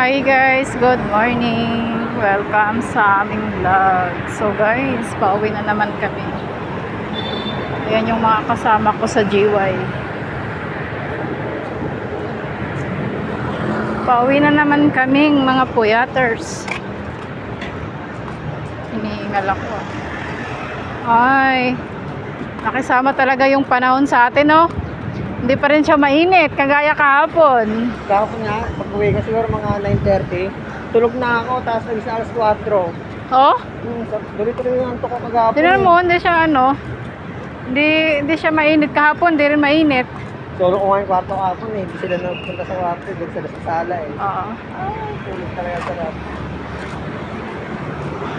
Hi guys, good morning. Welcome sa aming vlog. So guys, pauwi na naman kami. Ayan yung mga kasama ko sa GY. Pauwi na naman kaming mga puyaters. Hinihingal ako. Ay, nakisama talaga yung panahon sa atin, no? Hindi pa rin siya mainit, kagaya kahapon. Kahapon nga, pag-uwi ka siguro mga 9:30. Tulog na ako, tapos naging alas 4. Oh? Dito yung antok ko kagapon. Tignan mo, hindi siya hindi siya mainit kahapon, hindi rin mainit. Solo ko nga yung kwarto kahapon eh. Hindi sila nagpunta sa kwarto, hindi sila sa sala eh. Oo. Ay, tulog talaga sarap.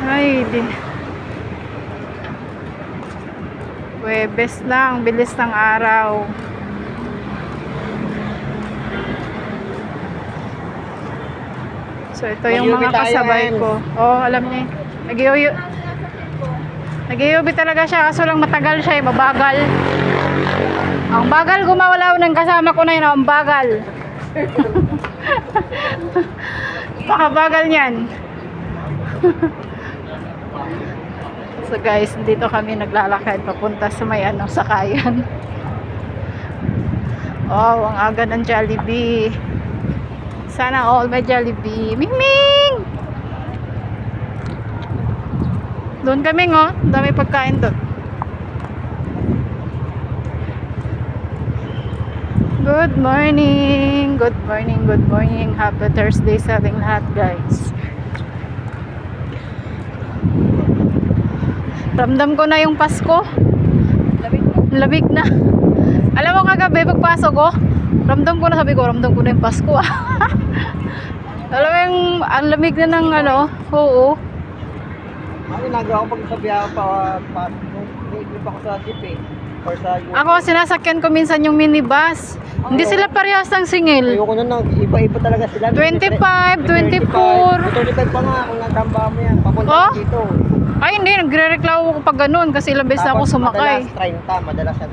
Ay, di. Huwebes na, ang bilis ng araw. So, ito yung Mag-UB mga kasabay tayo, ko. Oh, alam niya. Nag-UB talaga siya, kaso lang matagal siya, mabagal. Ang bagal gumawala ng kasama ko na yun, ang bagal. Pakabagal niyan. So guys, dito kami naglalakad papunta sa may sakayan. Oh, ang aga ng Jollibee. Sana all may Jollibee. Ming! Doon kami, oh. Dami pagkain doon. Good morning. Good morning. Good morning. Happy Thursday sa ating lahat, guys. Ramdam ko na yung Pasko. Lamig na. Alam mo kagabi pagpasok ko, ramdam ko na yung Pasko. Alam mo yung ang lamig na ng oo. Ako nagawa ko pag sabihan pa ko sa jeep eh. Or sa Ako sinasakyan ko minsan yung minibus. Hindi sila parehas ng singil. Ayoko na iba-iba talaga sila. 25, 24. 25 pa nga kung nagtamba mo yan. Papunta dito. Ay hindi, nagre-reklamo ko pag ganun kasi ilang beses na ako sumakay. Madalas yan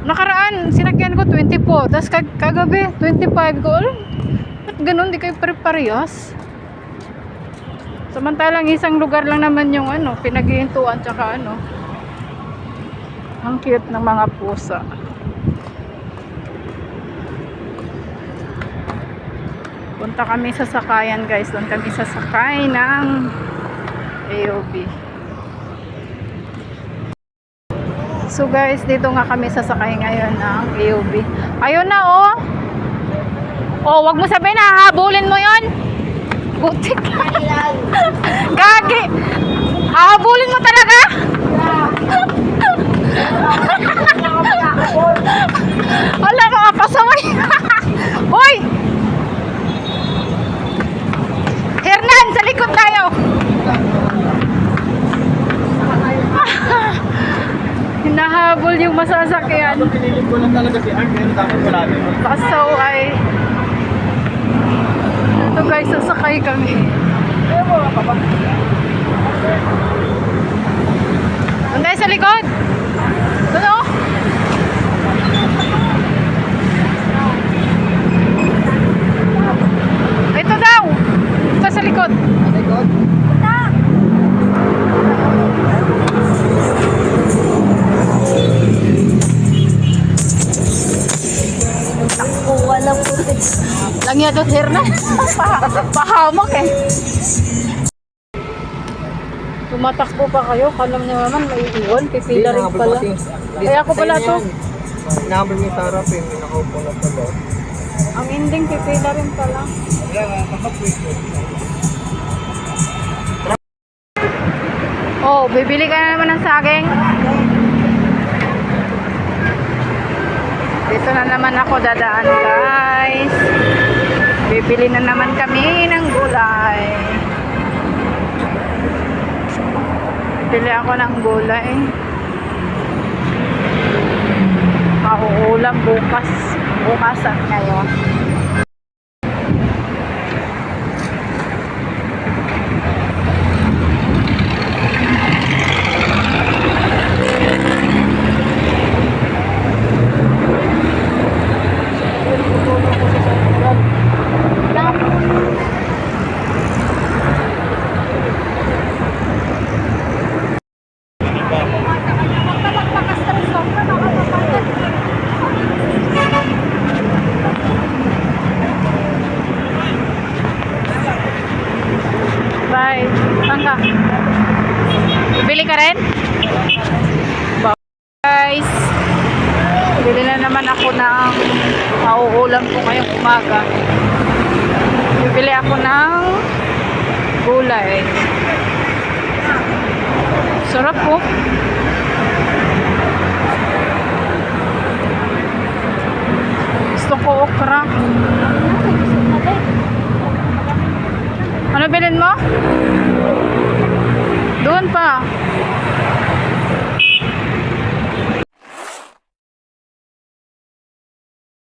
30. Nakaraan, sinakyan ko 24. Tapos kagabi, 25 ko. Alam, ba't ganun? Di kayo parehas? Samantalang isang lugar lang naman yung pinaghihintuan tsaka ang cute ng mga pusa. Punta kami sa sakayan, guys. Doon kami sasakay ng AOB. So guys, dito nga kami sasakay ngayon ng AOB. Ayun na, oh. Oh, wag mo sabihin na hahabulin mo 'yon. Butik. Gagi. Hahabulin mo talaga? Wala mga pasaway. Hoy! Hernan, sa likod tayo. Hinahabol yung masasakyan. Pinilit ko lang talaga si Ark, kaya dapat wala din. Pasaway. Ito guys, sasakay kami. Doon tayo sa likod. Doon o. Ito daw. Ito sa likod. Likod? Wala po. Lang yan doon, Hernan. Pahamak eh. Tumatakbo pa kayo. Kalam niyo naman, may iwan. Pipila rin pala. Kaya ako pala to. Inahabol mo yung sarap eh. May nakaupo na pala. Ang ending, pipila rin pala. Oh, bibili ka na naman ng saging. Dito na naman ako dadaan, guys. Bibili na naman kami ng gulay. Bili ako ng gulay. Mauulam bukas. Bukas at ngayon. naman ako ng mauulam ko ngayong umaga. Bibili ako ng gulay. Sarap po.